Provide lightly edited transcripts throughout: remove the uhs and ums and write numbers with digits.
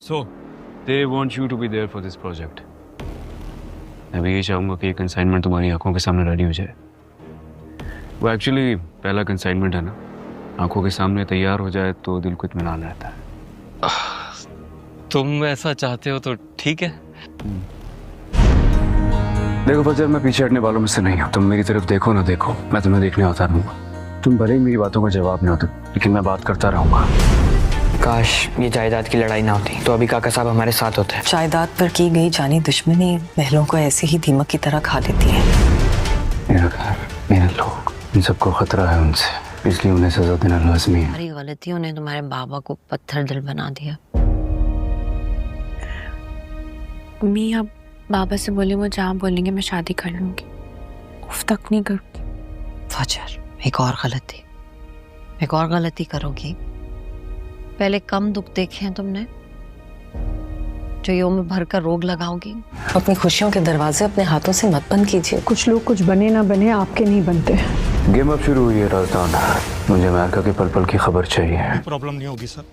So, they want you to be there for this project. मैं भी ये चाहूँगा कि ये कंसाइनमेंट तुम्हारी आंखों के सामने रेडी हो जाए. वो एक्चुअली पहला कंसाइनमेंट है ना, आंखों के सामने तैयार हो जाए तो दिल को इत्मीनान रहता है. तुम ऐसा चाहते हो तो ठीक है. देखो फजर, मैं पीछे हटने वालों में से नहीं हूँ. तुम मेरी तरफ देखो ना देखो, मैं तुम्हें देखने आता रहूँगा. तुम भले ही मेरी बातों का जवाब नहीं होते, लेकिन मैं बात करता रहूँगा. काश ये जायदाद की लड़ाई ना होती तो अभी काका साहब हमारे साथ होते. जायदाद पर की गई जानी दुश्मनी महलों को ऐसे ही दीमक की तरह खा लेती है. मेरा घर, मेरे लोग, इन सबको खतरा है उनसे, इसलिए उन्हें सजा देना लाजमी है. हमारी गलतियों ने तुम्हारे बाबा को पत्थर दिल बना दिया. मम्मी अब बाबा से बोले वो जहाँ बोलेंगे मैं शादी कर लूंगी. उफ तक नहीं करूँगी. फजर, एक और गलती करोगी. पहले कम दुख देखे हैं तुमने, जो यूं में भर कर रोग लगाओगी. अपनी खुशियों के दरवाजे अपने हाथों से मत बंद कीजिए. कुछ लोग कुछ बने ना बने आपके नहीं बनते. गेम अब शुरू हुई है राजदान. मुझे अमेरिका के पल पल की खबर चाहिए. प्रॉब्लम नहीं होगी सर.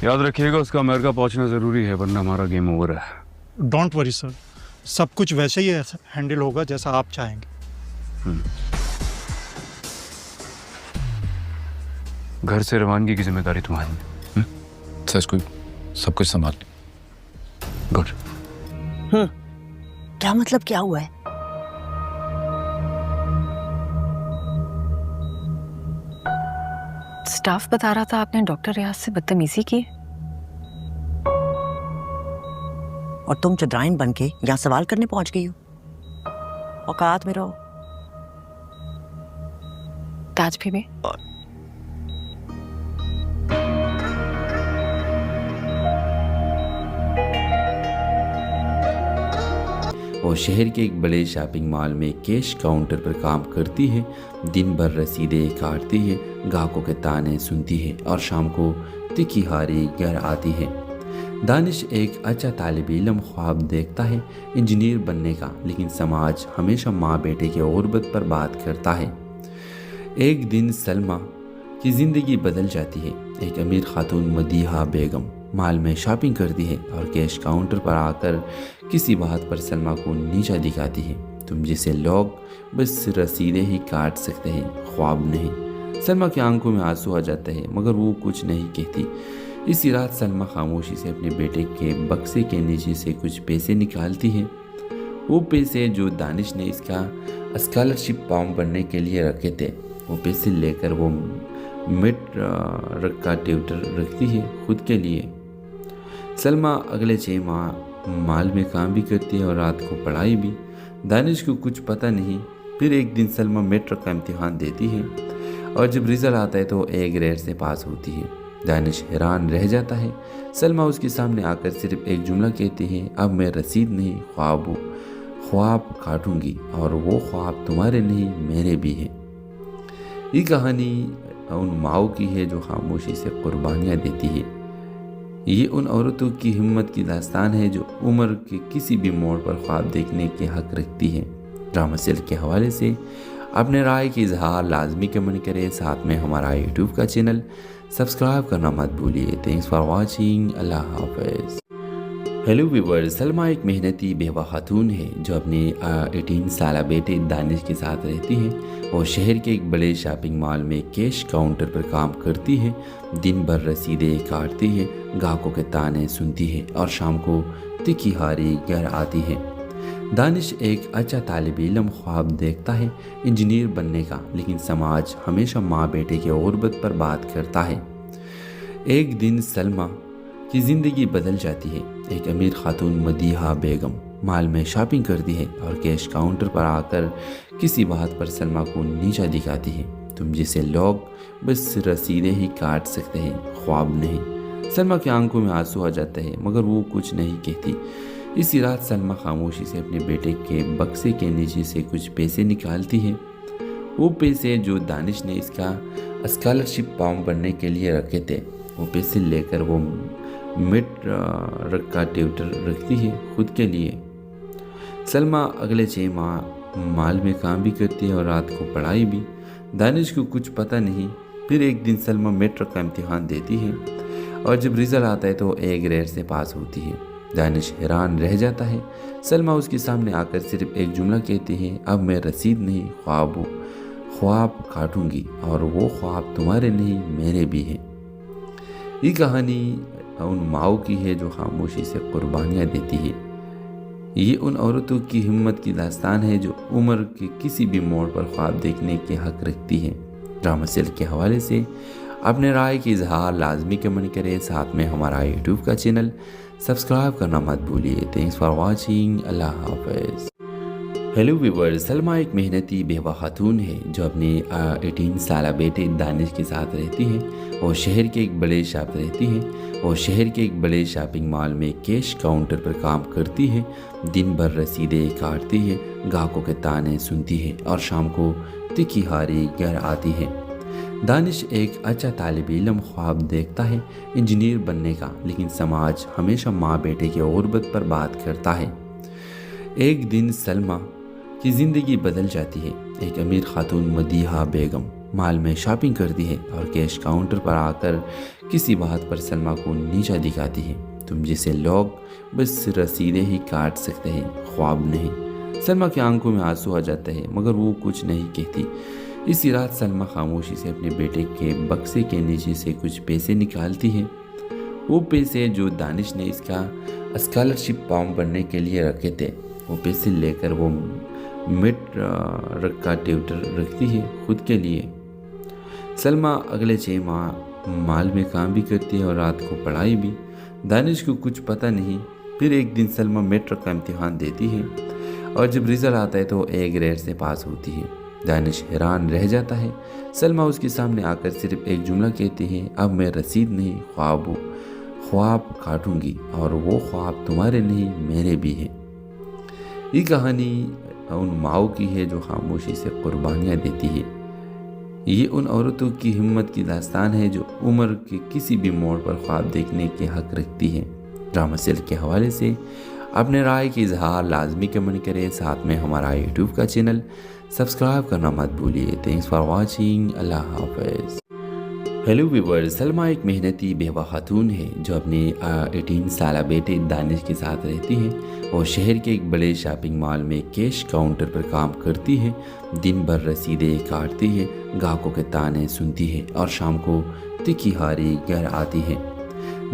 याद रखिएगा, उसका अमेरिका पहुंचना जरूरी है, वरना हमारा गेम ओवर है. डोंट वरी सर, सब कुछ वैसे ही हैंडल होगा जैसा आप चाहेंगे. घर से रवानगी की जिम्मेदारी तुम्हारी है. सच कोई सब कुछ संभाल. गुड. क्या मतलब, क्या हुआ है? स्टाफ बता रहा था आपने डॉक्टर रियाज से बदतमीजी की. और तुम चद्राइन बन के यहाँ सवाल करने पहुंच गई हो. औकात में रहो. ताज भी. वो शहर के एक बड़े शॉपिंग मॉल में कैश काउंटर पर काम करती है. दिन भर रसीदें काटती है, ग्राहकों के ताने सुनती है और शाम को तिखी हारी घर आती है. दानिश एक अच्छा तालिब इल्म ख्वाब देखता है इंजीनियर बनने का, लेकिन समाज हमेशा माँ बेटे के गुर्बत पर बात करता है. एक दिन सलमा की ज़िंदगी बदल जाती है. एक अमीर खातून मदीहा बेगम मॉल में शॉपिंग करती है और कैश काउंटर पर आकर किसी बात पर सलमा को नीचा दिखाती है. तुम जैसे लोग बस रसीदें ही काट सकते हैं, ख्वाब नहीं. सलमा की आंखों में आंसू आ जाते हैं, मगर वो कुछ नहीं कहती. इसी रात सलमा खामोशी से अपने बेटे के बक्से के नीचे से कुछ पैसे निकालती है. वो पैसे जो दानिश ने इसका स्कॉलरशिप फॉर्म भरने के लिए रखे थे. वो पैसे लेकर वो मिड का ट्यूटर रखती है खुद के लिए. सलमा अगले 6 माह मॉल में काम भी करती है और रात को पढ़ाई भी. दानिश को कुछ पता नहीं. फिर एक दिन सलमा मेट्रिक का इम्तिहान देती है और जब रिजल्ट आता है तो A ग्रेड से पास होती है. दानिश हैरान रह जाता है. सलमा उसके सामने आकर सिर्फ एक जुमला कहती है, अब मैं रसीद नहीं ख्वाब काटूंगी, और वो ख्वाब तुम्हारे नहीं मेरे भी हैं. ये कहानी उन माओ की है जो खामोशी से कुर्बानियाँ देती है. ये उन औरतों की हिम्मत की दास्तान है जो उम्र के किसी भी मोड़ पर ख्वाब देखने के हक रखती है. ड्रामा सेल के हवाले से अपने राय की इजहार लाजमी कमेंट करें. साथ में हमारा यूट्यूब का चैनल सब्सक्राइब करना मत भूलिए. Thanks for watching. अल्लाह हाफिज़. हेलो व्यूअर्स, सलमा एक मेहनती बेवा खातून है जो अपने 18 साल बेटे दानिश के साथ रहती है. वो शहर के एक बड़े शॉपिंग मॉल में कैश काउंटर पर काम करती है. दिन भर रसीदें काटती है, ग्राहकों के ताने सुनती है और शाम को तिखी हारी घर आती है. दानिश एक अच्छा तालिब इल्म ख्वाब देखता है इंजीनियर बनने का, लेकिन समाज हमेशा माँ बेटे के गुर्बत पर बात करता है. एक दिन सलमा की ज़िंदगी बदल जाती है. एक अमीर खातून मदीहा बेगम मॉल में शॉपिंग करती है और कैश काउंटर पर आकर किसी बात पर सलमा को नीचा दिखाती है. तुम जैसे लोग बस रसीदें ही काट सकते हैं, ख्वाब नहीं. सलमा की आंखों में आंसू आ जाते हैं, मगर वो कुछ नहीं कहती. इसी रात सलमा खामोशी से अपने बेटे के बक्से के नीचे से कुछ पैसे निकालती है. वो पैसे जो दानिश ने इसका स्कॉलरशिप फॉर्म भरने के लिए रखे थे. वो पैसे लेकर वो मिड का ट्यूटर रखती है खुद के लिए. सलमा अगले 6 माह मॉल में काम भी करती है और रात को पढ़ाई भी. दानिश को कुछ पता नहीं. फिर एक दिन सलमा मेट्रिक का इम्तिहान देती है और जब रिजल्ट आता है तो ए ग्रेड से पास होती है। दानिश हैरान रह जाता है। सलमा उसके सामने आकर सिर्फ एक जुमला कहती है, अब मैं रसीद नहीं ख्वाब काटूंगी और वो ख्वाब तुम्हारे नहीं मेरे भी हैं। ये कहानी उन माओ की है जो खामोशी से कुर्बानियाँ देती है। ये उन औरतों की हिम्मत की दास्तान है जो उम्र के किसी भी मोड़ पर ख्वाब देखने के हक रखती है। ड्रामा सेल के हवाले से अपने राय की इजहार लाजमी कमेंट करें। साथ में हमारा यूट्यूब का चैनल सब्सक्राइब करना मत भूलिए। Thanks for watching. अल्लाह हाफिज़। हेलो व्यूअर्स, सलमा एक मेहनती बेवा खातून है जो अपने 18 साल बेटे दानिश के साथ रहती है। वो शहर के एक बड़े शॉपिंग मॉल में कैश काउंटर पर काम करती है। दिन भर रसीदें काटती है, ग्राहकों के ताने सुनती है और शाम को तिखी हारी घर आती है। दानिश एक अच्छा तालिब इल्म ख्वाब देखता है इंजीनियर बनने का, लेकिन समाज हमेशा माँ बेटे की गुर्बत पर बात करता है। एक दिन सलमा की ज़िंदगी बदल जाती है। एक अमीर खातून मदीहा बेगम मॉल में शॉपिंग करती है और कैश काउंटर पर आकर किसी बात पर सलमा को नीचा दिखाती है। तुम जैसे लोग बस रसीदें ही काट सकते हैं, ख्वाब नहीं। सलमा की आंखों में आंसू आ जाते हैं मगर वो कुछ नहीं कहती। इसी रात सलमा खामोशी से अपने बेटे के बक्से के नीचे से कुछ पैसे निकालती है। वो पैसे जो दानिश ने इसका स्कॉलरशिप फॉर्म भरने के लिए रखे थे। वो पैसे लेकर वो मिड का ट्यूटर रखती है खुद के लिए। सलमा अगले 6 माह मॉल में काम भी करती है और रात को पढ़ाई भी। दानिश को कुछ पता नहीं। फिर एक दिन सलमा मेट्रिक का इम्तिहान देती है और जब रिजल्ट आता है तो ए ग्रेड से पास होती है। दानिश हैरान रह जाता है। सलमा उसके सामने आकर सिर्फ एक जुमला कहती है, अब मैं रसीद नहीं ख्वाब काटूंगी और वो ख्वाब तुम्हारे नहीं मेरे भी हैं। ये कहानी उन माओ की है जो खामोशी से कुर्बानियाँ देती है। ये उन औरतों की हिम्मत की दास्तान है जो उम्र के किसी भी मोड़ पर ख्वाब देखने के हक रखती है। ड्रामा सेल के हवाले से अपने राय की इजहार लाजमी कमेंट करें। साथ में हमारा यूट्यूब का चैनल सब्सक्राइब करना मत भूलिए। Thanks for watching. अल्लाह हाफिज़। हेलो व्यूअर्स, सलमा एक मेहनती बेवा खातून है जो अपने 18 साल बेटे दानिश के साथ रहती है। वो शहर के एक बड़े शॉपिंग मॉल में कैश काउंटर पर काम करती है। दिन भर रसीदें काटती है, ग्राहकों के ताने सुनती है और शाम को तिखी हारी घर आती है।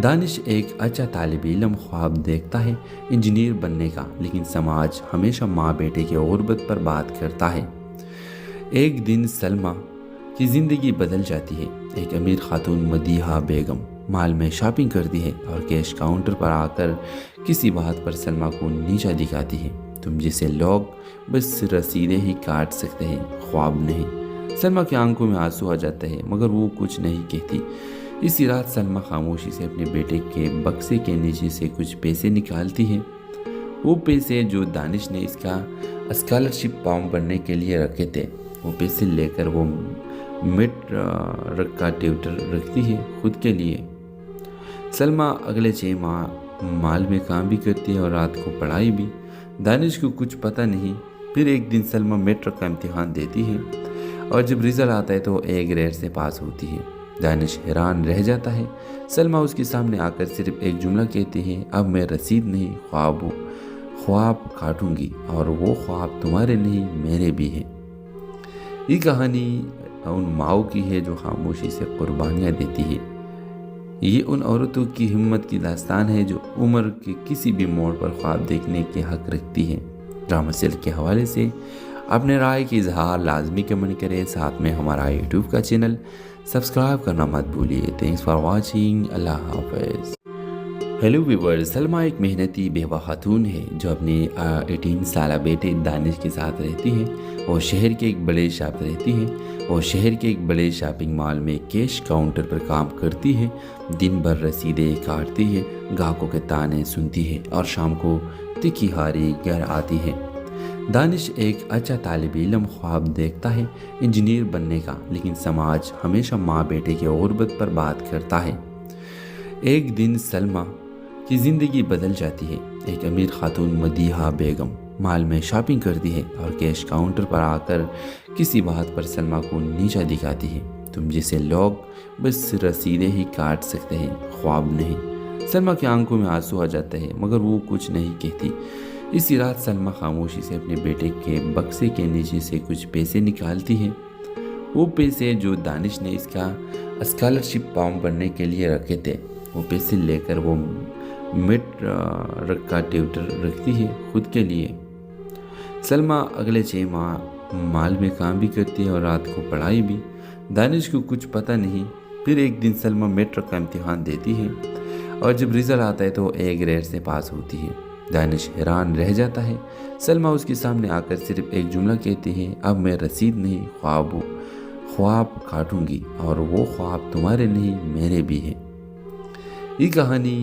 दानिश एक अच्छा तालिब इल्म ख्वाब देखता है इंजीनियर बनने का, लेकिन समाज हमेशा माँ बेटे की गुर्बत पर बात करता है। एक दिन सलमा की ज़िंदगी बदल जाती है। एक अमीर खातून मदीहा बेगम मॉल में शॉपिंग करती है और कैश काउंटर पर आकर किसी बात पर सलमा को नीचा दिखाती है। तुम जैसे लोग बस रसीदें ही काट सकते हैं, ख्वाब नहीं। सलमा की आंखों में आंसू आ जाते हैं मगर वो कुछ नहीं कहती। इसी रात सलमा खामोशी से अपने बेटे के बक्से के नीचे से कुछ पैसे निकालती है। वो पैसे जो दानिश ने इसका स्कॉलरशिप फॉर्म भरने के लिए रखे थे। वो पैसे लेकर वो मिड का ट्यूटर रखती है खुद के लिए। सलमा अगले 6 माह मॉल में काम भी करती है और रात को पढ़ाई भी। दानिश को कुछ पता नहीं। फिर एक दिन सलमा मेट्रिक का इम्तिहान देती है और जब रिजल्ट आता है तो ए ग्रेड से पास होती है। दानिश हैरान रह जाता है। सलमा उसके सामने आकर सिर्फ एक जुमला कहती है, अब मैं रसीद नहीं ख्वाब काटूंगी और वो ख्वाब तुम्हारे नहीं मेरे भी हैं। ये कहानी उन माओ की है जो खामोशी से कुर्बानियाँ देती है। ये उन औरतों की हिम्मत की दास्तान है जो उम्र के किसी भी मोड़ पर ख्वाब देखने के हक रखती है। ड्रामा सेल के हवाले से अपने राय की इजहार लाजमी कमेंट करें। साथ में हमारा यूट्यूब का चैनल सब्सक्राइब करना मत भूलिए। Thanks for watching. अल्लाह हाफिज़। हेलो व्यूअर्स, सलमा एक मेहनती बेवा खातून है जो अपने 18 साल बेटे दानिश के साथ रहती है। वो शहर के एक बड़े शॉपिंग मॉल में कैश काउंटर पर काम करती है। दिन भर रसीदें काटती है, ग्राहकों के ताने सुनती है और शाम को तिखी हारी घर आती है। दानिश एक अच्छा तालिब इल्म ख्वाब देखता है इंजीनियर बनने का, लेकिन समाज हमेशा माँ बेटे की गुर्बत पर बात करता है। एक दिन सलमा की ज़िंदगी बदल जाती है। एक अमीर खातून मदीहा बेगम मॉल में शॉपिंग करती है और कैश काउंटर पर आकर किसी बात पर सलमा को नीचा दिखाती है। तुम जैसे लोग बस रसीदें ही काट सकते हैं, ख्वाब नहीं। सलमा की आंखों में आंसू आ जाते हैं मगर वो कुछ नहीं कहती। इसी रात सलमा खामोशी से अपने बेटे के बक्से के नीचे से कुछ पैसे निकालती है। वो पैसे जो दानिश ने इसका स्कॉलरशिप फॉर्म भरने के लिए रखे थे, वो पैसे लेकर वो मिड का ट्यूटर रखती है खुद के लिए। सलमा अगले 6 माह माल में काम भी करती है और रात को पढ़ाई भी। दानिश को कुछ पता नहीं। फिर एक दिन सलमा मेट्रिक का इम्तिहान देती है और जब रिजल्ट आता है तो ए ग्रेड से पास होती है। दानिश हैरान रह जाता है। सलमा उसके सामने आकर सिर्फ एक जुमला कहती है, अब मैं रसीद नहीं ख्वाब काटूंगी और वो ख्वाब तुम्हारे नहीं मेरे भी हैं। ये कहानी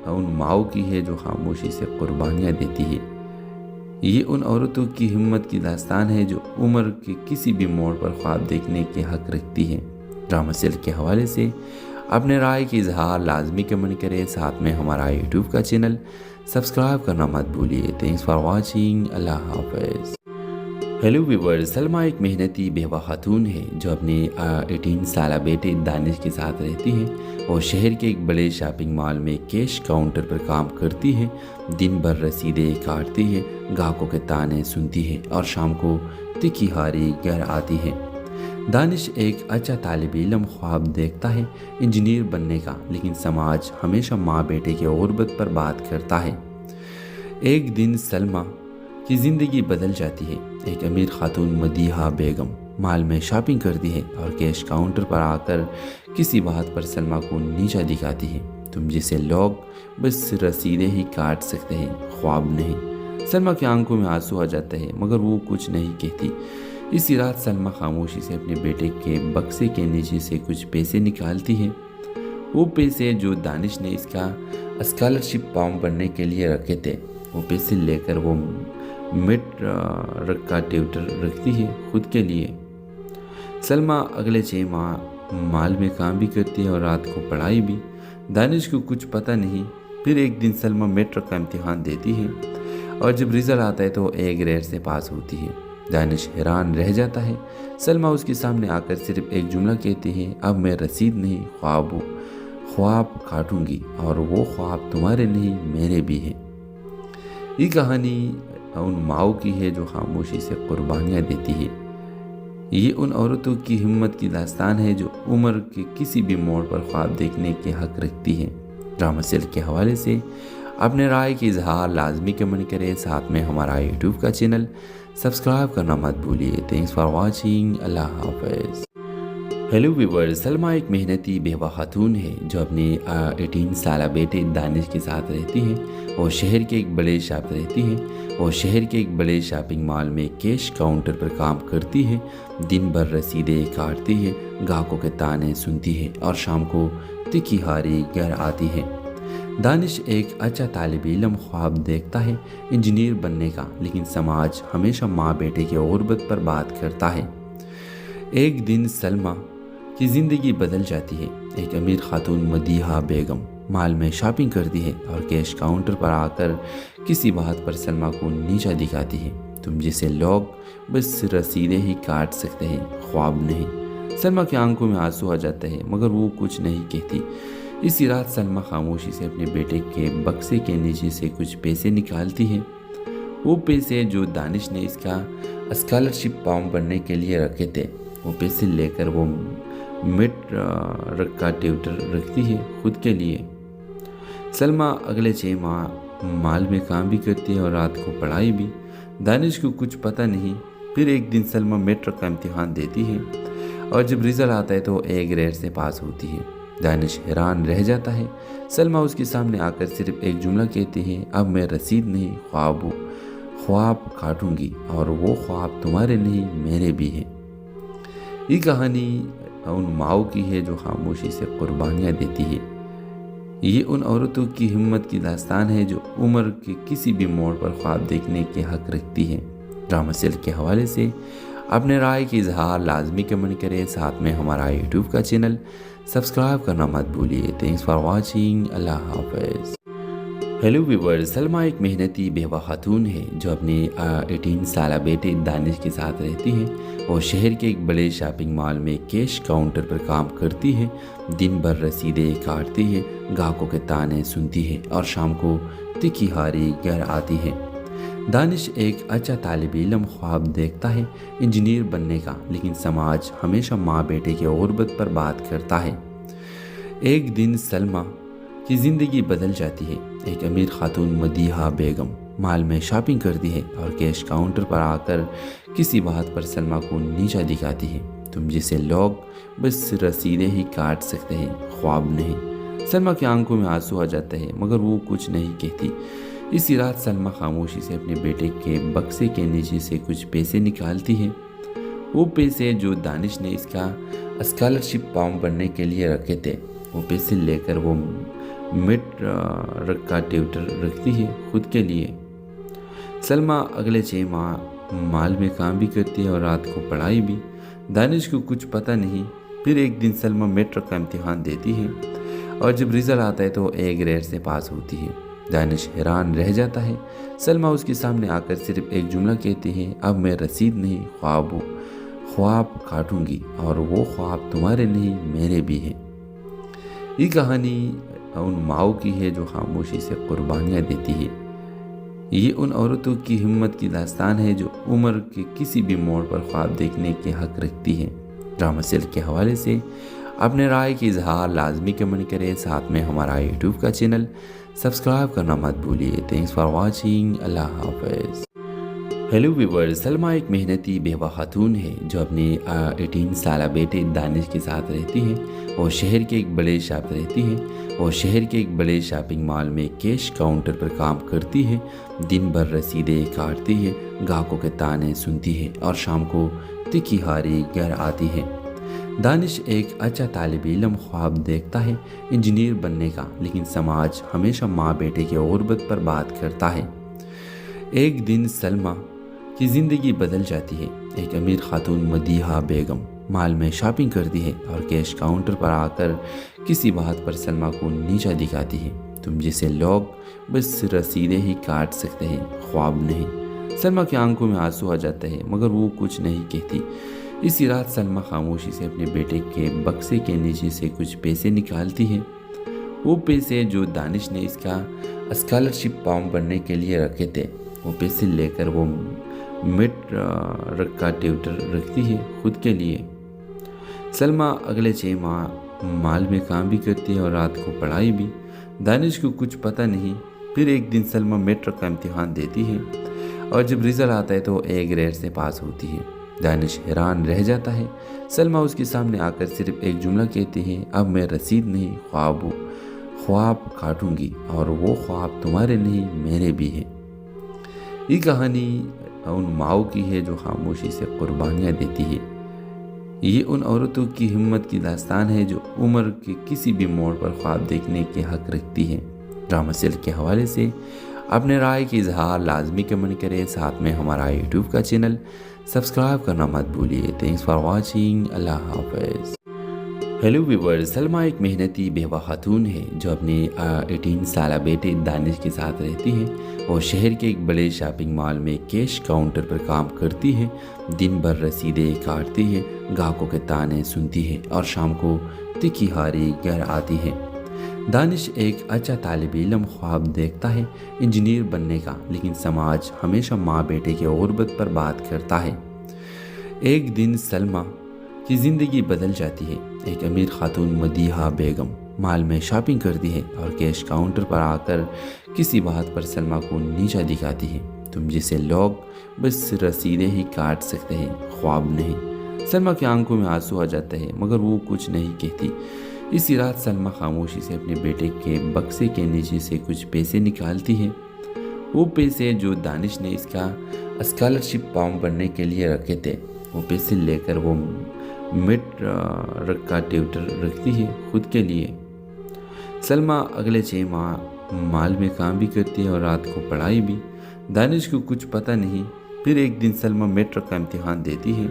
उन माओ की है जो खामोशी से कुर्बानियाँ देती है। ये उन औरतों की हिम्मत की दास्तान है जो उम्र के किसी भी मोड़ पर ख्वाब देखने के हक रखती है। ड्रामा सेल के हवाले से अपने राय की इजहार लाजमी कमेंट करें। साथ में हमारा यूट्यूब का चैनल सब्सक्राइब करना मत भूलिए। Thanks for watching. अल्लाह हाफिज़। हेलो व्यूअर्स, सलमा एक मेहनती बेवा खातून है जो अपने 18 साल बेटे दानिश के साथ रहती है और शहर के एक बड़े शॉपिंग मॉल में कैश काउंटर पर काम करती है। दिन भर रसीदें काटती है, ग्राहकों के ताने सुनती है और शाम को तिखी हारी घर आती है। दानिश एक अच्छा तालिब इल्म ख्वाब देखता है इंजीनियर बनने का, लेकिन समाज हमेशा माँ बेटे की गुर्बत पर बात करता है। एक दिन सलमा की ज़िंदगी बदल जाती है। एक अमीर खातून मदीहा बेगम मॉल में शॉपिंग करती है और कैश काउंटर पर आकर किसी बात पर सलमा को नीचा दिखाती है। तुम जैसे लोग बस रसीदें ही काट सकते हैं, ख्वाब नहीं। सलमा की आंखों में आंसू आ जाते हैं मगर वो कुछ नहीं कहती। इसी रात सलमा खामोशी से अपने बेटे के बक्से के नीचे से कुछ पैसे निकालती है। वो पैसे जो दानिश ने इसका स्कॉलरशिप फॉर्म भरने के लिए रखे थे, वो पैसे लेकर वो मिड का ट्यूटर रखती है खुद के लिए। सलमा अगले 6 माह माल में काम भी करती है और रात को पढ़ाई भी। दानिश को कुछ पता नहीं। फिर एक दिन सलमा मेट्रिक का इम्तिहान देती है और जब रिजल्ट आता है तो ए ग्रेड से पास होती है। दानिश हैरान रह जाता है। सलमा उसके सामने आकर सिर्फ एक जुमला कहती है, अब मैं रसीद नहीं ख्वाब काटूंगी और वो ख्वाब तुम्हारे नहीं मेरे भी हैं। ये कहानी उन माओ की है जो खामोशी से कुर्बानियाँ देती है। ये उन औरतों की हिम्मत की दास्तान है जो उम्र के किसी भी मोड़ पर ख्वाब देखने के हक रखती है। ड्रामा सेल के हवाले से अपने राय की इजहार लाजमी कमेंट करें। साथ में हमारा यूट्यूब का चैनल सब्सक्राइब करना मत भूलिए। Thanks for watching. अल्लाह हाफिज़। हेलो व्यूअर्स, सलमा एक मेहनती बेवा खातून है जो अपने 18 साल बेटे दानिश के साथ रहती है और शहर के एक बड़े शॉपिंग मॉल में कैश काउंटर पर काम करती है। दिन भर रसीदें काटती है, ग्राहकों के ताने सुनती है और शाम को तिखी हारी घर आती है। दानिश एक अच्छा तालिब इल्म ख्वाब देखता है इंजीनियर बनने का, लेकिन समाज हमेशा माँ बेटे की गुर्बत पर बात करता है। एक दिन सलमा की ज़िंदगी बदल जाती है। एक अमीर खातून मदीहा बेगम मॉल में शॉपिंग करती है और कैश काउंटर पर आकर किसी बात पर सलमा को नीचा दिखाती है। तुम जैसे लोग बस रसीदें ही काट सकते हैं, ख्वाब नहीं। सलमा की आंखों में आंसू आ जाते हैं मगर वो कुछ नहीं कहती। इसी रात सलमा खामोशी से अपने बेटे के बक्से के नीचे से कुछ पैसे निकालती है। वो पैसे जो दानिश ने इसका स्कॉलरशिप फॉर्म भरने के लिए रखे थे, वो पैसे लेकर वो मिड का ट्यूटर रखती है खुद के लिए। सलमा अगले 6 माह माल में काम भी करती है और रात को पढ़ाई भी। दानिश को कुछ पता नहीं। फिर एक दिन सलमा मेट्रिक का इम्तिहान देती है और जब रिजल्ट आता है तो ए ग्रेड से पास होती है। दानिश हैरान रह जाता है। सलमा उसके सामने आकर सिर्फ एक जुमला कहती है, अब मैं रसीद नहीं ख्वाब काटूंगी और वो ख्वाब तुम्हारे नहीं मेरे भी हैं। ये कहानी उन माओ की है जो खामोशी से कुर्बानियाँ देती है। ये उन औरतों की हिम्मत की दास्तान है जो उम्र के किसी भी मोड़ पर ख्वाब देखने के हक रखती है। ड्रामा सेल के हवाले से अपने राय की इजहार लाजमी कमेंट करें। साथ में हमारा यूट्यूब का चैनल सब्सक्राइब करना मत भूलिए। Thanks for watching. अल्लाह हाफिज़। हेलो व्यूवर, सलमा एक मेहनती बेवा खातून है जो अपने 18 साल बेटे दानिश के साथ रहती है। वो शहर के एक बड़े शॉपिंग मॉल में कैश काउंटर पर काम करती है। दिन भर रसीदें काटती है, ग्राहकों के ताने सुनती है और शाम को तिखी हारी घर आती है। दानिश एक अच्छा तालिब इल्म ख्वाब देखता है इंजीनियर बनने का, लेकिन समाज हमेशा माँ बेटे की गुर्बत पर बात करता है। एक दिन सलमा की ज़िंदगी बदल जाती है। एक अमीर खातून मदीहा बेगम मॉल में शॉपिंग करती है और कैश काउंटर पर आकर किसी बात पर सलमा को नीचा दिखाती है। तुम जैसे लोग बस रसीदें ही काट सकते हैं, ख्वाब नहीं। सलमा की आंखों में आंसू आ जाते हैं मगर वो कुछ नहीं कहती। इसी रात सलमा खामोशी से अपने बेटे के बक्से के नीचे से कुछ पैसे निकालती है। वो पैसे जो दानिश ने इसका स्कॉलरशिप फॉर्म भरने के लिए रखे थे, वो पैसे लेकर वो मिड का ट्यूटर रखती है खुद के लिए। सलमा अगले 6 माह मॉल में काम भी करती है और रात को पढ़ाई भी। दानिश को कुछ पता नहीं। फिर एक दिन सलमा मेट्रिक का इम्तिहान देती है और जब रिजल्ट आता है तो A ग्रेड से पास होती है। दानिश हैरान रह जाता है। सलमा उसके सामने आकर सिर्फ एक जुमला कहती है, अब मैं रसीद नहीं ख्वाब काटूंगी और वो ख्वाब तुम्हारे नहीं मेरे भी हैं। ये कहानी उन माओ की है जो खामोशी से कुर्बानियाँ देती है। ये उन औरतों की हिम्मत की दास्तान है जो उम्र के किसी भी मोड़ पर ख्वाब देखने के हक रखती है। ड्रामा सेल के हवाले से अपने राय की इजहार लाजमी कमेंट करें। साथ में हमारा यूट्यूब का चैनल सब्सक्राइब करना मत भूलिए। Thanks for watching. अल्लाह हाफिज़। हेलो व्यूवर, सलमा एक मेहनती बेवा खातून है जो अपने 18 साल बेटे दानिश के साथ रहती है। वो शहर के एक बड़े शॉपिंग मॉल में कैश काउंटर पर काम करती है। दिन भर रसीदें काटती है, ग्राहकों के ताने सुनती है और शाम को तिखी हारी घर आती है। दानिश एक अच्छा तालिब इल्म ख्वाब देखता है इंजीनियर बनने का, लेकिन समाज हमेशा माँ बेटे की गुर्बत पर बात करता है। एक दिन सलमा की ज़िंदगी बदल जाती है। एक अमीर खातून मदीहा बेगम मॉल में शॉपिंग करती है और कैश काउंटर पर आकर किसी बात पर सलमा को नीचा दिखाती है। तुम जैसे लोग बस रसीदें ही काट सकते हैं, ख्वाब नहीं। सलमा की आंखों में आंसू आ जाते हैं मगर वो कुछ नहीं कहती। इसी रात सलमा खामोशी से अपने बेटे के बक्से के नीचे से कुछ पैसे निकालती है। वो पैसे जो दानिश ने इसका स्कॉलरशिप फॉर्म भरने के लिए रखे थे, वो पैसे लेकर वो मिड का ट्यूटर रखती है खुद के लिए। सलमा अगले 6 माह मॉल में काम भी करती है और रात को पढ़ाई भी। दानिश को कुछ पता नहीं। फिर एक दिन सलमा मेट्रिक का इम्तिहान देती है और जब रिजल्ट आता है तो A ग्रेड से पास होती है। दानिश हैरान रह जाता है। सलमा उसके सामने आकर सिर्फ एक जुमला कहती है, अब मैं रसीद नहीं ख्वाब काटूंगी और वो ख्वाब तुम्हारे नहीं मेरे भी हैं। ये कहानी उन माओ की है जो खामोशी से कुर्बानियाँ देती है। ये उन औरतों की हिम्मत की दास्तान है जो उम्र के किसी भी मोड़ पर ख्वाब देखने के हक रखती है। ड्रामा सेल के हवाले से अपने राय की इजहार लाजमी कमेंट करें। साथ में हमारा यूट्यूब का चैनल सब्सक्राइब करना मत भूलिए। Thanks for watching. अल्लाह हाफिज़। हेलो व्यूवर, सलमा एक मेहनती बेवा खातून है जो अपने 18 साल बेटे दानिश के साथ रहती है। वो शहर के एक बड़े शॉपिंग मॉल में कैश काउंटर पर काम करती है। दिन भर रसीदें काटती है, ग्राहकों के ताने सुनती है और शाम को तिखी हारी घर आती है। दानिश एक अच्छा तालिब इल्म ख्वाब देखता है इंजीनियर बनने का, लेकिन समाज हमेशा माँ बेटे की गुर्बत पर बात करता है। एक दिन सलमा की ज़िंदगी बदल जाती है। एक अमीर खातून मदीहा बेगम मॉल में शॉपिंग करती है और कैश काउंटर पर आकर किसी बात पर सलमा को नीचा दिखाती है। तुम जैसे लोग बस रसीदें ही काट सकते हैं, ख्वाब नहीं। सलमा की आंखों में आंसू आ जाते हैं मगर वो कुछ नहीं कहती। इसी रात सलमा खामोशी से अपने बेटे के बक्से के नीचे से कुछ पैसे निकालती है। वो पैसे जो दानिश ने इसका स्कॉलरशिप फॉर्म भरने के लिए रखे थे, वो पैसे लेकर वो मिड का ट्यूटर रखती है खुद के लिए। सलमा अगले 6 माह मॉल में काम भी करती है और रात को पढ़ाई भी। दानिश को कुछ पता नहीं। फिर एक दिन सलमा मेट्रिक का इम्तिहान देती है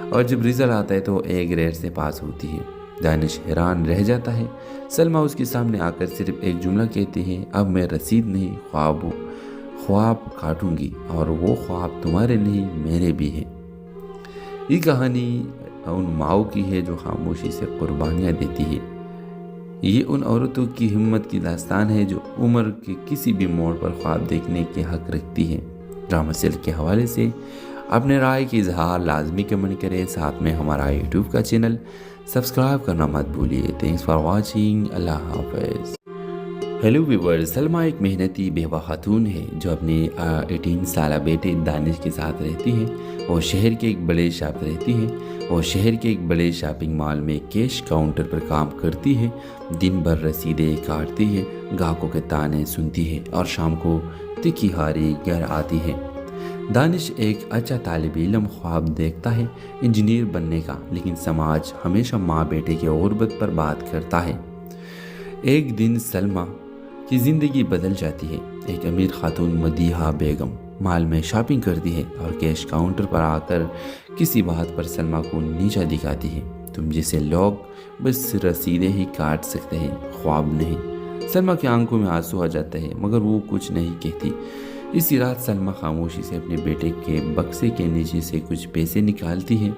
और जब रिजल्ट आता है तो A ग्रेड से पास होती है। दानिश हैरान रह जाता है। सलमा उसके सामने आकर सिर्फ एक जुमला कहती है, अब मैं रसीद नहीं ख्वाब काटूंगी और वो ख्वाब तुम्हारे नहीं मेरे भी हैं। ये कहानी उन माओ की है जो खामोशी से कुर्बानियाँ देती है। ये उन औरतों की हिम्मत की दास्तान है जो उम्र के किसी भी मोड़ पर ख्वाब देखने के हक रखती है। ड्रामा सेल के हवाले से अपने राय की इजहार लाजमी कमेंट करें, साथ में हमारा यूट्यूब का चैनल सब्सक्राइब करना मत भूलिए। थैंक्स फॉर वॉचिंग, अल्लाह हाफिज़। हेलो व्यूअर्स, सलमा एक मेहनती बेवा खातून है जो अपने 18 साल बेटे दानिश के साथ रहती है। वो शहर के एक बड़े शॉपिंग मॉल में कैश काउंटर पर काम करती है। दिन भर रसीदें काटती है, ग्राहकों के ताने सुनती है और शाम को तिखी हारी घर आती है। दानिश एक अच्छा तालिब इल्म ख्वाब देखता है इंजीनियर बनने का, लेकिन समाज हमेशा माँ बेटे की गुर्बत पर बात करता है। एक दिन सलमा की ज़िंदगी बदल जाती है। एक अमीर खातून मदीहा बेगम मॉल में शॉपिंग करती है और कैश काउंटर पर आकर किसी बात पर सलमा को नीचा दिखाती है। तुम जैसे लोग बस रसीदें ही काट सकते हैं, ख्वाब नहीं। सलमा की आंखों में आंसू आ जाते हैं मगर वो कुछ नहीं कहती। इसी रात सलमा खामोशी से अपने बेटे के बक्से के नीचे से कुछ पैसे निकालती है।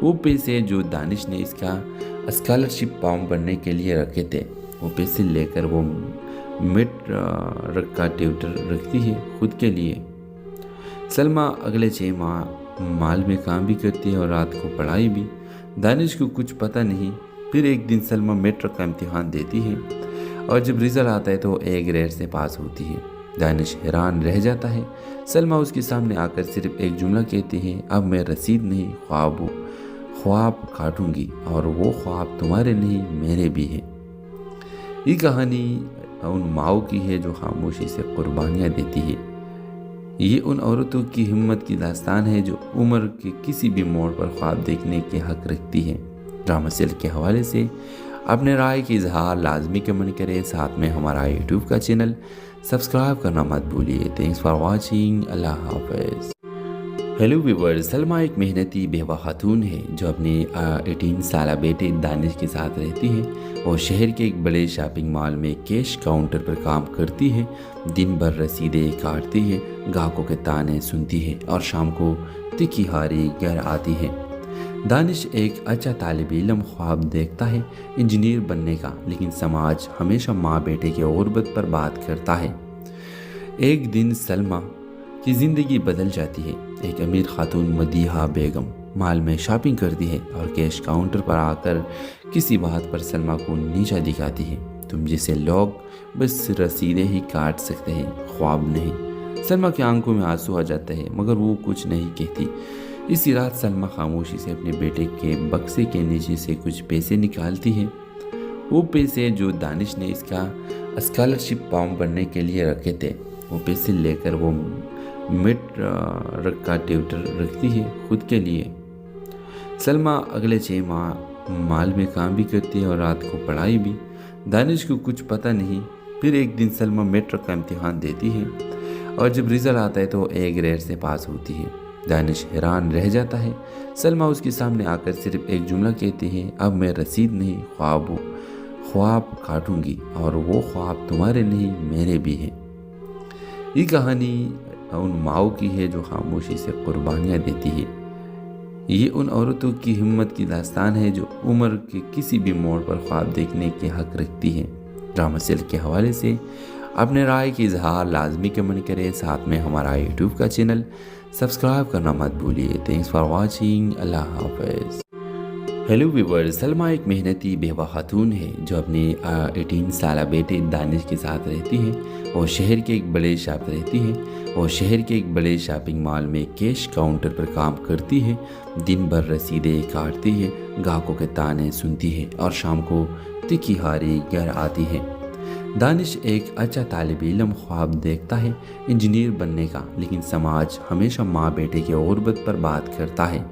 वो पैसे जो दानिश ने इसका स्कॉलरशिप फॉर्म भरने के लिए रखे थे, वो पैसे लेकर वो मिड का ट्यूटर रखती है खुद के लिए। सलमा अगले 6 माह मॉल में काम भी करती है और रात को पढ़ाई भी। दानिश को कुछ पता नहीं। फिर एक दिन सलमा मेट्रिक का इम्तिहान देती है और जब रिजल्ट आता है तो A ग्रेड से पास होती है। दानिश हैरान रह जाता है। सलमा उसके सामने आकर सिर्फ एक जुमला कहती है, अब मैं रसीद नहीं ख्वाब काटूंगी और वो ख्वाब तुम्हारे नहीं मेरे भी हैं। ये कहानी उन माओ की है जो खामोशी से कुर्बानियाँ देती है। ये उन औरतों की हिम्मत की दास्तान है जो उम्र के किसी भी मोड़ पर ख्वाब देखने के हक रखती है। ड्रामा सेल के हवाले से अपने राय की इजहार लाजमी कमेंट करें, साथ में हमारा यूट्यूब का चैनल सब्सक्राइब करना मत भूलिए। थैंक्स फॉर वॉचिंग, अल्लाह हाफिज़। हेलो व्यूअर्स, सलमा एक मेहनती बेवा खातून है जो अपने 18 साल बेटे दानिश के साथ रहती है। वो शहर के एक बड़े शॉपिंग मॉल में कैश काउंटर पर काम करती है। दिन भर रसीदें काटती है, ग्राहकों के ताने सुनती है और शाम को तिखी हारी घर आती है। दानिश एक अच्छा तालिब इल्म ख्वाब देखता है इंजीनियर बनने का, लेकिन समाज हमेशा माँ बेटे की गुर्बत पर बात करता है। एक दिन सलमा की ज़िंदगी बदल जाती है। एक अमीर खातून मदीहा बेगम मॉल में शॉपिंग करती है और कैश काउंटर पर आकर किसी बात पर सलमा को नीचा दिखाती है। तुम जैसे लोग बस रसीदें ही काट सकते हैं, ख्वाब नहीं। सलमा की आंखों में आंसू आ जाते हैं मगर वो कुछ नहीं कहती। इसी रात सलमा खामोशी से अपने बेटे के बक्से के नीचे से कुछ पैसे निकालती है। वो पैसे जो दानिश ने इसका स्कॉलरशिप फॉर्म भरने के लिए रखे थे, वो पैसे लेकर वो मिड का ट्यूटर रखती है खुद के लिए। सलमा अगले 6 माह मॉल में काम भी करती है और रात को पढ़ाई भी। दानिश को कुछ पता नहीं। फिर एक दिन सलमा मेट्रिक का इम्तिहान देती है और जब रिजल्ट आता है तो A ग्रेड से पास होती है। दानिश हैरान रह जाता है। सलमा उसके सामने आकर सिर्फ एक जुमला कहती है, अब मैं रसीद नहीं ख्वाब काटूंगी और वो ख्वाब तुम्हारे नहीं मेरे भी हैं। ये कहानी उन माओ की है जो खामोशी से कुर्बानियाँ देती है। ये उन औरतों की हिम्मत की दास्तान है जो उम्र के किसी भी मोड़ पर ख्वाब देखने के हक रखती है। ड्रामा सेल के हवाले से अपने राय की इजहार लाजमी कमेंट करें, साथ में हमारा यूट्यूब का चैनल सब्सक्राइब करना मत भूलिए। थैंक्स फॉर वॉचिंग, अल्लाह हाफिज़। हेलो व्यूअर्स, सलमा एक मेहनती बेवा खातून है जो अपने 18 साल बेटे दानिश के साथ रहती है। वो शहर के एक बड़े शॉपिंग मॉल में कैश काउंटर पर काम करती है। दिन भर रसीदें काटती है, ग्राहकों के ताने सुनती है और शाम को तिखी हारी घर आती है। दानिश एक अच्छा तालिब इल्म ख्वाब देखता है इंजीनियर बनने का, लेकिन समाज हमेशा माँ बेटे की गुर्बत पर बात करता है।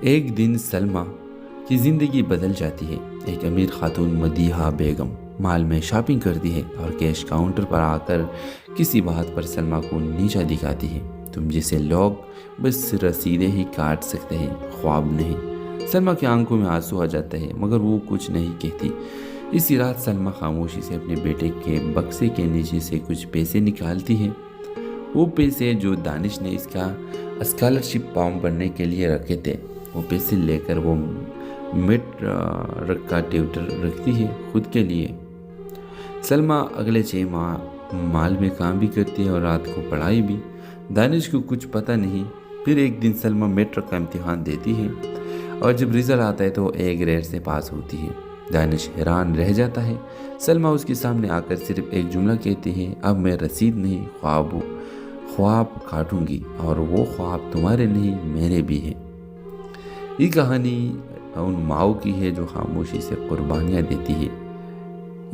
एक दिन सलमा की ज़िंदगी बदल जाती है। एक अमीर खातून मदीहा बेगम मॉल में शॉपिंग करती है और कैश काउंटर पर आकर किसी बात पर सलमा को नीचा दिखाती है। तुम जैसे लोग बस रसीदें ही काट सकते हैं, ख्वाब नहीं। सलमा की आंखों में आंसू आ जाता है मगर वो कुछ नहीं कहती। इसी रात सलमा खामोशी से अपने बेटे के बक्से के नीचे से कुछ पैसे निकालती है। वो पैसे जो दानिश ने इसका स्कॉलरशिप फॉर्म भरने के लिए रखे थे, वो पैसे लेकर वो मिड का ट्यूटर रखती है खुद के लिए। सलमा अगले 6 माह माल में काम भी करती है और रात को पढ़ाई भी। दानिश को कुछ पता नहीं। फिर एक दिन सलमा मैट्रिक का इम्तिहान देती है और जब रिजल्ट आता है तो A ग्रेड से पास होती है। दानिश हैरान रह जाता है। सलमा उसके सामने आकर सिर्फ एक जुमला कहती है, अब मैं रसीद नहीं ख्वाब काटूंगी और वो ख्वाब तुम्हारे नहीं मेरे भी हैं। ये कहानी उन माओ की है जो खामोशी से कुर्बानियाँ देती है।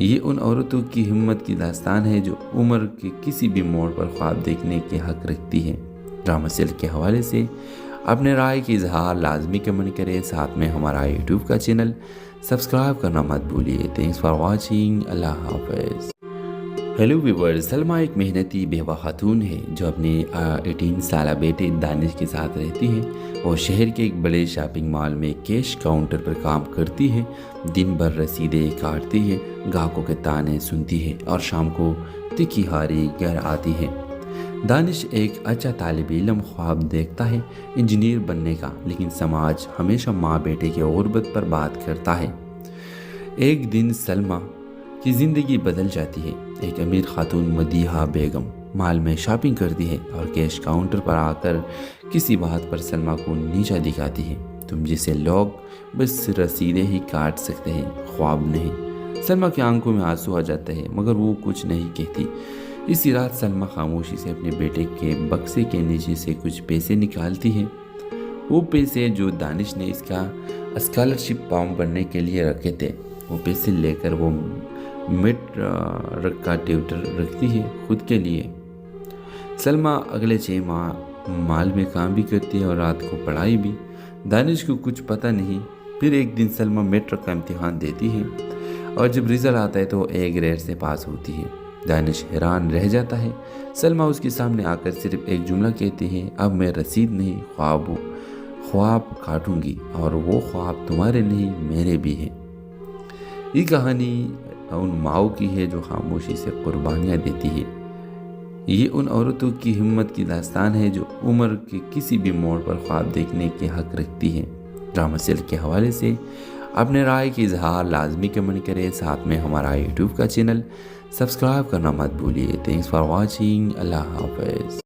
ये उन औरतों की हिम्मत की दास्तान है जो उम्र के किसी भी मोड़ पर ख्वाब देखने के हक रखती है। ड्रामा सेल के हवाले से अपने राय की इजहार लाजमी कमेंट करें। साथ में हमारा यूट्यूब का चैनल सब्सक्राइब करना मत भूलिए। Thanks for watching. अल्लाह हाफिज़। हेलो व्यूअर्स, सलमा एक मेहनती बेवा खातून है जो अपने 18 साल बेटे दानिश के साथ रहती है। वो शहर के एक बड़े शॉपिंग मॉल में कैश काउंटर पर काम करती है। दिन भर रसीदें काटती है, ग्राहकों के ताने सुनती है और शाम को तिखी हारी घर आती है। दानिश एक अच्छा तालिब इल्म ख्वाब देखता है इंजीनियर बनने का, लेकिन समाज हमेशा माँ बेटे की गुर्बत पर बात करता है। एक दिन सलमा की ज़िंदगी बदल जाती है। एक अमीर खातून मदीहा बेगम मॉल में शॉपिंग करती है और कैश काउंटर पर आकर किसी बात पर सलमा को नीचा दिखाती है। तुम जैसे लोग बस रसीदें ही काट सकते हैं, ख्वाब नहीं। सलमा की आंखों में आंसू आ जाता है मगर वो कुछ नहीं कहती। इसी रात सलमा खामोशी से अपने बेटे के बक्से के नीचे से कुछ पैसे निकालती है। वो पैसे जो दानिश ने इसका स्कॉलरशिप फॉर्म भरने के लिए रखे थे, वो पैसे लेकर वो मिड का ट्यूटर रखती है खुद के लिए। सलमा अगले 6 माह माल में काम भी करती है और रात को पढ़ाई भी। दानिश को कुछ पता नहीं। फिर एक दिन सलमा मैट्रिक का इम्तिहान देती है और जब रिजल्ट आता है तो A ग्रेड से पास होती है। दानिश हैरान रह जाता है। सलमा उसके सामने आकर सिर्फ एक जुमला कहती है, अब मैं रसीद नहीं ख्वाब काटूंगी और वो ख्वाब तुम्हारे नहीं मेरे भी हैं। ये कहानी उन माओ की है जो खामोशी से कुर्बानियाँ देती है। ये उन औरतों की हिम्मत की दास्तान है जो उम्र के किसी भी मोड़ पर ख्वाब देखने के हक रखती है। ड्रामा सेल के हवाले से अपने राय की इजहार लाजमी कमेंट करें। साथ में हमारा यूट्यूब का चैनल सब्सक्राइब करना मत भूलिए। Thanks for watching. अल्लाह हाफिज़।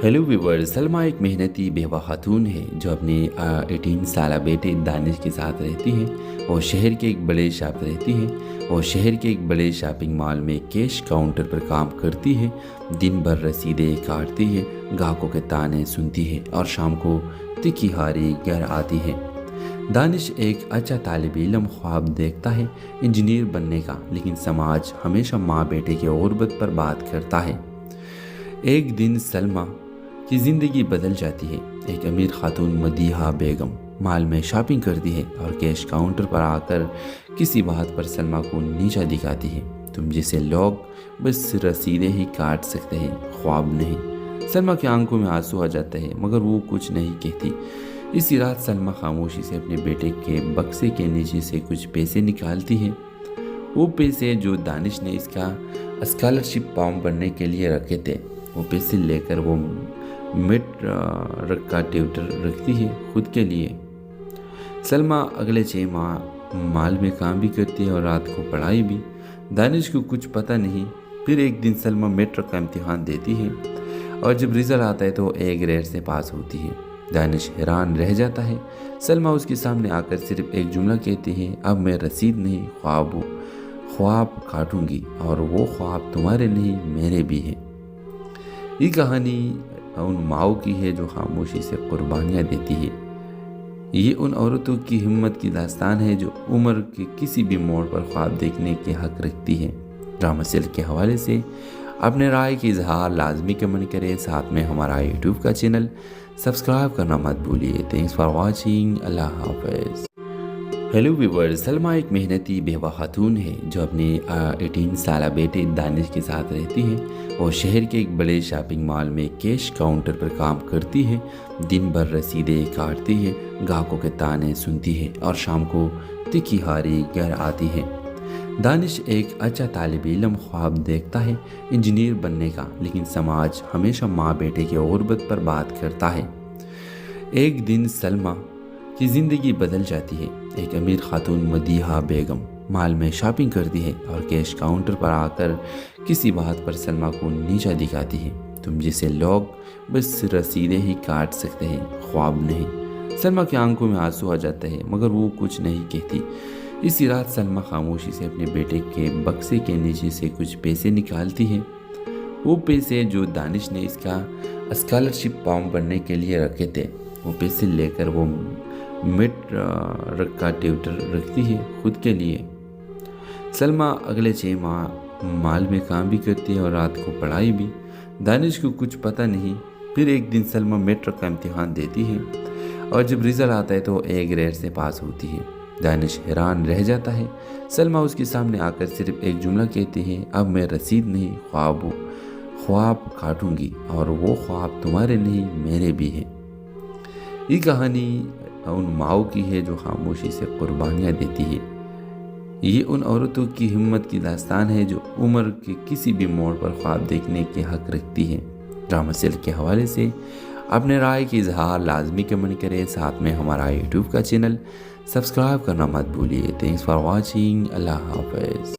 हेलो व्यूअर्स, सलमा एक मेहनती बेवा खातून है जो अपने 18 साल बेटे दानिश के साथ रहती है। वो शहर के एक बड़े शॉपिंग मॉल में कैश काउंटर पर काम करती है। दिन भर रसीदें काटती है, ग्राहकों के ताने सुनती है और शाम को तिखी हारी घर आती है। दानिश एक अच्छा तालिब इल्म ख्वाब देखता है इंजीनियर बनने का, लेकिन समाज हमेशा माँ बेटे की गुर्बत पर बात करता है। एक दिन सलमा की ज़िंदगी बदल जाती है। एक अमीर खातून मदीहा बेगम मॉल में शॉपिंग करती है और कैश काउंटर पर आकर किसी बात पर सलमा को नीचा दिखाती है। तुम जैसे लोग बस रसीदें ही काट सकते हैं, ख्वाब नहीं। सलमा की आंखों में आंसू आ जाता है मगर वो कुछ नहीं कहती। इसी रात सलमा खामोशी से अपने बेटे के बक्से के नीचे से कुछ पैसे निकालती है। वो पैसे जो दानिश ने इसका स्कॉलरशिप फॉर्म भरने के लिए रखे थे, वो पैसे लेकर वो मिड का ट्यूटर रखती है खुद के लिए। सलमा अगले 6 माह माल में काम भी करती है और रात को पढ़ाई भी। दानिश को कुछ पता नहीं। फिर एक दिन सलमा मैट्रिक का इम्तिहान देती है और जब रिजल्ट आता है तो A ग्रेड से पास होती है। दानिश हैरान रह जाता है। सलमा उसके सामने आकर सिर्फ एक जुमला कहती है, अब मैं रसीद नहीं ख्वाब काटूंगी और वो ख्वाब तुम्हारे नहीं मेरे भी हैं। ये कहानी उन माओ की है जो खामोशी से कुर्बानियाँ देती है। ये उन औरतों की हिम्मत की दास्तान है जो उम्र के किसी भी मोड़ पर ख्वाब देखने के हक रखती है। ड्रामा सेल के हवाले से अपने राय की इजहार लाजमी कमेंट करें। साथ में हमारा यूट्यूब का चैनल सब्सक्राइब करना मत भूलिए। Thanks for watching. अल्लाह हाफिज़। हेलो व्यूवर, सलमा एक मेहनती बेवा खातून है जो अपने 18 साल बेटे दानिश के साथ रहती है और शहर के एक बड़े शॉपिंग मॉल में कैश काउंटर पर काम करती है। दिन भर रसीदें काटती है, ग्राहकों के ताने सुनती है और शाम को तिखी हारी घर आती है। दानिश एक अच्छा तालिब इल्म ख्वाब देखता है इंजीनियर बनने का, लेकिन समाज हमेशा माँ बेटे की गुर्बत पर बात करता है। एक दिन सलमा की ज़िंदगी बदल जाती है। एक अमीर खातून मदीहा बेगम मॉल में शॉपिंग करती है और कैश काउंटर पर आकर किसी बात पर सलमा को नीचा दिखाती है। तुम जैसे लोग बस रसीदें ही काट सकते हैं, ख्वाब नहीं। सलमा की आंखों में आंसू आ जाते हैं मगर वो कुछ नहीं कहती। इसी रात सलमा खामोशी से अपने बेटे के बक्से के नीचे से कुछ पैसे निकालती है। वो पैसे जो दानिश ने इसका स्कॉलरशिप फॉर्म भरने के लिए रखे थे, वो पैसे लेकर वो मिड का ट्यूटर रखती है खुद के लिए। सलमा अगले 6 माह मॉल में काम भी करती है और रात को पढ़ाई भी। दानिश को कुछ पता नहीं। फिर एक दिन सलमा मेट्रिक का इम्तिहान देती है और जब रिजल्ट आता है तो A ग्रेड से पास होती है। दानिश हैरान रह जाता है। सलमा उसके सामने आकर सिर्फ एक जुमला कहती है, अब मैं रसीद नहीं ख्वाब काटूंगी और वो ख्वाब तुम्हारे नहीं मेरे भी हैं। ये कहानी उन माओ की है जो खामोशी से कुर्बानियाँ देती है। ये उन औरतों की हिम्मत की दास्तान है जो उम्र के किसी भी मोड़ पर ख्वाब देखने के हक रखती है। ड्रामा सेल के हवाले से अपने राय की इजहार लाजमी कमेंट करें। साथ में हमारा यूट्यूब का चैनल सब्सक्राइब करना मत भूलिए। Thanks for watching. अल्लाह हाफिज़।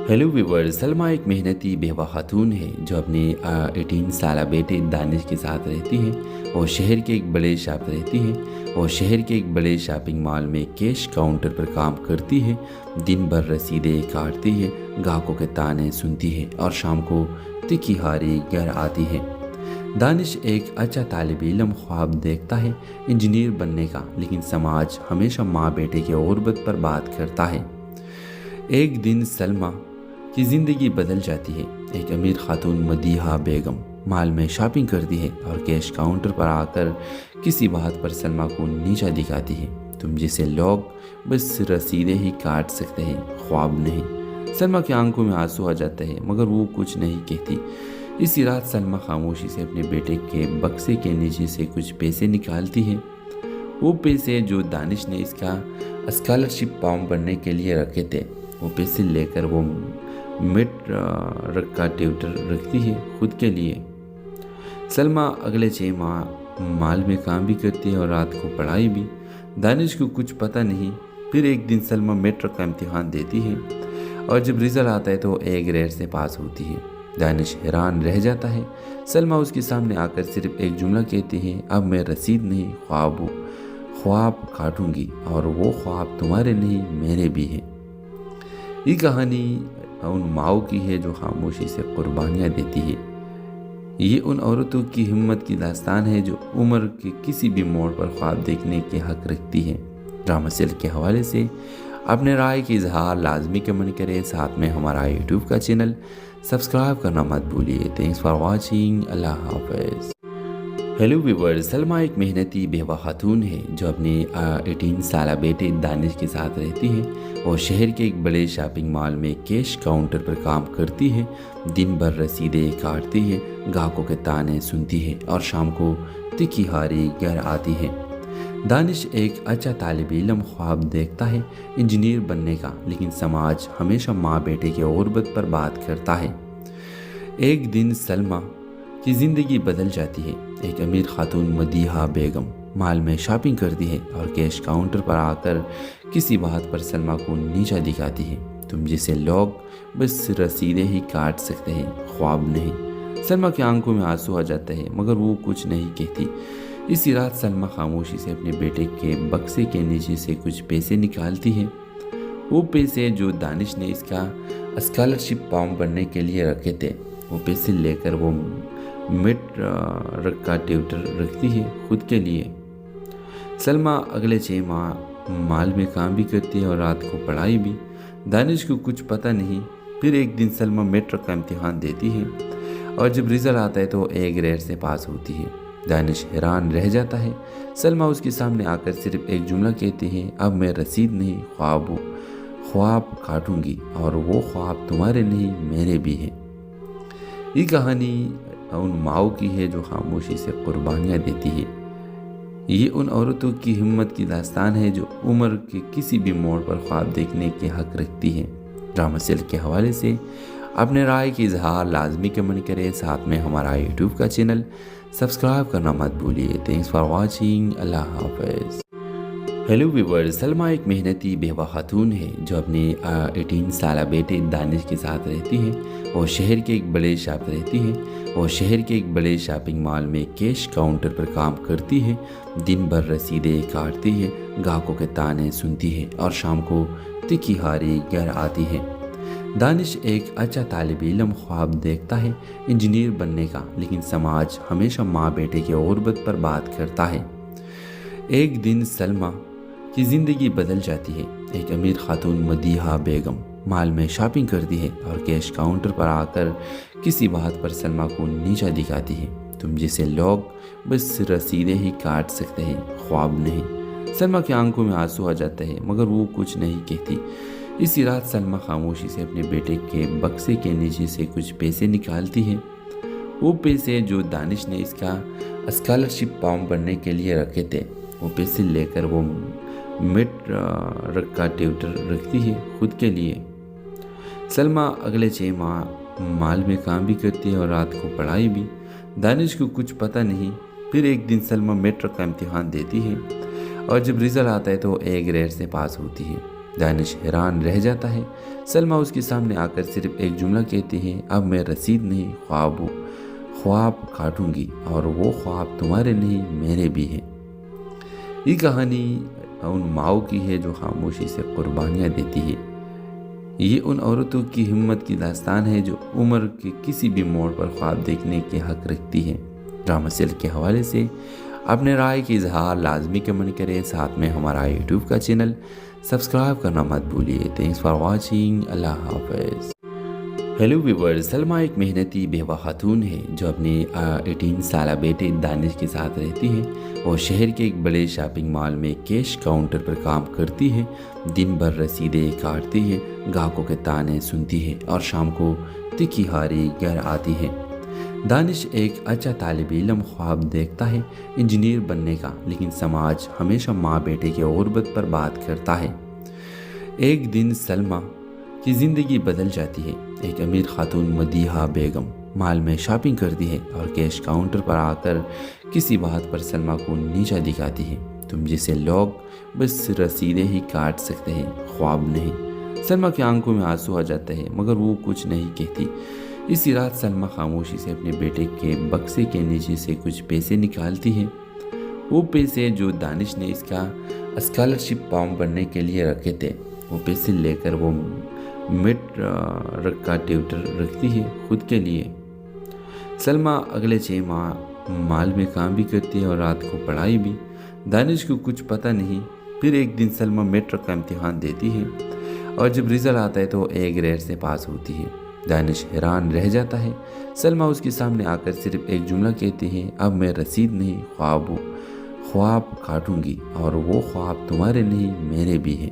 हेलो व्यूवर, सलमा एक मेहनती बेवा खातून है जो अपने 18 साल बेटे दानिश के साथ रहती है और शहर के एक बड़े शॉपिंग मॉल में कैश काउंटर पर काम करती है। दिन भर रसीदें काटती है, ग्राहकों के ताने सुनती है और शाम को तिखी हारी घर आती है। दानिश एक अच्छा तालिब इल्म ख्वाब देखता है इंजीनियर बनने का, लेकिन समाज हमेशा माँ बेटे की गुर्बत पर बात करता है। एक दिन सलमा की ज़िंदगी बदल जाती है। एक अमीर खातून मदीहा बेगम मॉल में शॉपिंग करती है और कैश काउंटर पर आकर किसी बात पर सलमा को नीचा दिखाती है। तुम जैसे लोग बस रसीदें ही काट सकते हैं, ख्वाब नहीं। सलमा की आंखों में आंसू आ जाते हैं मगर वो कुछ नहीं कहती। इसी रात सलमा खामोशी से अपने बेटे के बक्से के नीचे से कुछ पैसे निकालती है। वो पैसे जो दानिश ने इसका स्कॉलरशिप फॉर्म भरने के लिए रखे थे, वो पैसे लेकर वो मिड का ट्यूटर रखती है खुद के लिए। सलमा अगले 6 माह मॉल में काम भी करती है और रात को पढ़ाई भी। दानिश को कुछ पता नहीं। फिर एक दिन सलमा मेट्रिक का इम्तिहान देती है और जब रिजल्ट आता है तो A ग्रेड से पास होती है। दानिश हैरान रह जाता है। सलमा उसके सामने आकर सिर्फ एक जुमला कहती है, अब मैं रसीद नहीं ख्वाब काटूंगी और वो ख्वाब तुम्हारे नहीं मेरे भी हैं। ये कहानी उन माओ की है जो खामोशी से कुर्बानियाँ देती है। ये उन औरतों की हिम्मत की दास्तान है जो उम्र के किसी भी मोड़ पर ख्वाब देखने के हक रखती है। ड्रामा सेल के हवाले से अपने राय की इजहार लाजमी कमेंट करें। साथ में हमारा यूट्यूब का चैनल सब्सक्राइब करना मत भूलिए। Thanks for watching. अल्लाह हाफिज़। हेलो व्यूवर, सलमा एक मेहनती बेवा खातून है जो अपने 18 साल बेटे दानिश के साथ रहती है और शहर के एक बड़े शॉपिंग मॉल में कैश काउंटर पर काम करती है। दिन भर रसीदें काटती है, ग्राहकों के ताने सुनती है और शाम को तिखी हारी घर आती है। दानिश एक अच्छा तालिब इल्म ख्वाब देखता है इंजीनियर बनने का, लेकिन समाज हमेशा माँ बेटे की गुर्बत पर बात करता है। एक दिन सलमा की ज़िंदगी बदल जाती है। एक अमीर खातून मदीहा बेगम मॉल में शॉपिंग करती है और कैश काउंटर पर आकर किसी बात पर सलमा को नीचा दिखाती है। तुम जैसे लोग बस रसीदें ही काट सकते हैं, ख्वाब नहीं। सलमा की आंखों में आंसू आ जाते हैं मगर वो कुछ नहीं कहती। इसी रात सलमा खामोशी से अपने बेटे के बक्से के नीचे से कुछ पैसे निकालती है। वो पैसे जो दानिश ने इसका स्कॉलरशिप फॉर्म भरने के लिए रखे थे, वो पैसे लेकर वो मिड का ट्यूटर रखती है खुद के लिए। सलमा अगले 6 माह मॉल में काम भी करती है और रात को पढ़ाई भी। दानिश को कुछ पता नहीं। फिर एक दिन सलमा मेट्रिक का इम्तिहान देती है और जब रिजल्ट आता है तो A ग्रेड से पास होती है। दानिश हैरान रह जाता है। सलमा उसके सामने आकर सिर्फ एक जुमला कहती है, अब मैं रसीद नहीं ख्वाब काटूंगी और वो ख्वाब तुम्हारे नहीं मेरे भी हैं। ये कहानी उन माओ की है जो खामोशी से कुर्बानियाँ देती है। ये उन औरतों की हिम्मत की दास्तान है जो उम्र के किसी भी मोड़ पर ख्वाब देखने के हक रखती है। ड्रामा सेल के हवाले से अपने राय की इजहार लाजमी कमेंट करें, साथ में हमारा यूट्यूब का चैनल सब्सक्राइब करना मत भूलिए। Thanks for watching. अल्लाह हाफिज़। हेलो व्यूअर्स, सलमा एक मेहनती बेवा खातून है जो अपने 18 साल बेटे दानिश के साथ रहती है। वो शहर के एक बड़े शॉपिंग मॉल में कैश काउंटर पर काम करती है। दिन भर रसीदें काटती है, ग्राहकों के ताने सुनती है और शाम को तिखी हारी घर आती है। दानिश एक अच्छा तालिब इल्म ख्वाब देखता है इंजीनियर बनने का, लेकिन समाज हमेशा माँ बेटे की गुर्बत पर बात करता है। एक दिन सलमा की ज़िंदगी बदल जाती है। एक अमीर खातून मदीहा बेगम मॉल में शॉपिंग करती है और कैश काउंटर पर आकर किसी बात पर सलमा को नीचा दिखाती है। तुम जैसे लोग बस रसीदें ही काट सकते हैं, ख्वाब नहीं। सलमा की आंखों में आंसू आ जाते हैं मगर वो कुछ नहीं कहती। इसी रात सलमा खामोशी से अपने बेटे के बक्से के नीचे से कुछ पैसे निकालती है। वो पैसे जो दानिश ने इसका स्कॉलरशिप फॉर्म भरने के लिए रखे थे। वो पैसे लेकर वो मिड का ट्यूटर रखती है खुद के लिए। सलमा अगले 6 माह मॉल में काम भी करती है और रात को पढ़ाई भी। दानिश को कुछ पता नहीं। फिर एक दिन सलमा मेट्रिक का इम्तिहान देती है और जब रिजल्ट आता है तो A ग्रेड से पास होती है। दानिश हैरान रह जाता है। सलमा उसके सामने आकर सिर्फ एक जुमला कहती है, अब मैं रसीद नहीं ख्वाब काटूंगी और वो ख्वाब तुम्हारे नहीं मेरे भी हैं। ये कहानी उन माओ की है जो खामोशी से कुर्बानियाँ देती है। ये उन औरतों की हिम्मत की दास्तान है जो उम्र के किसी भी मोड़ पर ख्वाब देखने के हक रखती है। ड्रामा सेल के हवाले से अपने राय की इजहार लाजमी कमेंट करें, साथ में हमारा यूट्यूब का चैनल सब्सक्राइब करना मत भूलिए। Thanks for watching. अल्लाह हाफिज़। हेलो व्यूअर्स, सलमा एक मेहनती बेवा खातून है जो अपने 18 साल बेटे दानिश के साथ रहती है। वो शहर के एक बड़े शॉपिंग मॉल में कैश काउंटर पर काम करती है। दिन भर रसीदें काटती है, ग्राहकों के ताने सुनती है और शाम को तिखी हारी घर आती है। दानिश एक अच्छा तालिब इल्म ख्वाब देखता है इंजीनियर बनने का, लेकिन समाज हमेशा माँ बेटे की गुर्बत पर बात करता है। एक दिन सलमा की ज़िंदगी बदल जाती है। एक अमीर खातून मदीहा बेगम मॉल में शॉपिंग करती है और कैश काउंटर पर आकर किसी बात पर सलमा को नीचा दिखाती है। तुम जैसे लोग बस रसीदें ही काट सकते हैं, ख्वाब नहीं। सलमा की आंखों में आंसू आ जाते हैं मगर वो कुछ नहीं कहती। इसी रात सलमा खामोशी से अपने बेटे के बक्से के नीचे से कुछ पैसे निकालती है। वो पैसे जो दानिश ने इसका स्कॉलरशिप फॉर्म भरने के लिए रखे थे। वो पैसे लेकर वो मिड का ट्यूटर रखती है खुद के लिए। सलमा अगले 6 माह मॉल में काम भी करती है और रात को पढ़ाई भी। दानिश को कुछ पता नहीं। फिर एक दिन सलमा मेट्रिक का इम्तिहान देती है और जब रिजल्ट आता है तो A ग्रेड से पास होती है। दानिश हैरान रह जाता है। सलमा उसके सामने आकर सिर्फ एक जुमला कहती है, अब मैं रसीद नहीं ख्वाब काटूंगी और वो ख्वाब तुम्हारे नहीं मेरे भी हैं।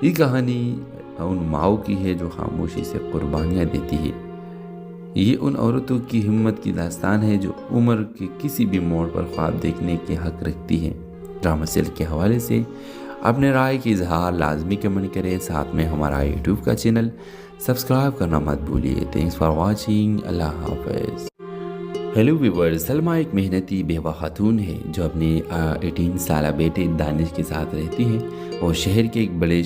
ये कहानी उन माओ की है जो खामोशी से कुर्बानियाँ देती है। ये उन औरतों की हिम्मत की दास्तान है जो उम्र के किसी भी मोड़ पर ख्वाब देखने के हक रखती है। ड्रामा सेल के हवाले से अपने राय की इजहार लाजमी कमेंट करें, साथ में हमारा यूट्यूब का चैनल सब्सक्राइब करना मत भूलिए। Thanks for watching. अल्लाह हाफिज़। हेलो व्यूअर्स, सलमा एक मेहनती बेवा खातून है जो अपने 18 साल बेटे दानिश के साथ रहती है। वो शहर के एक बड़े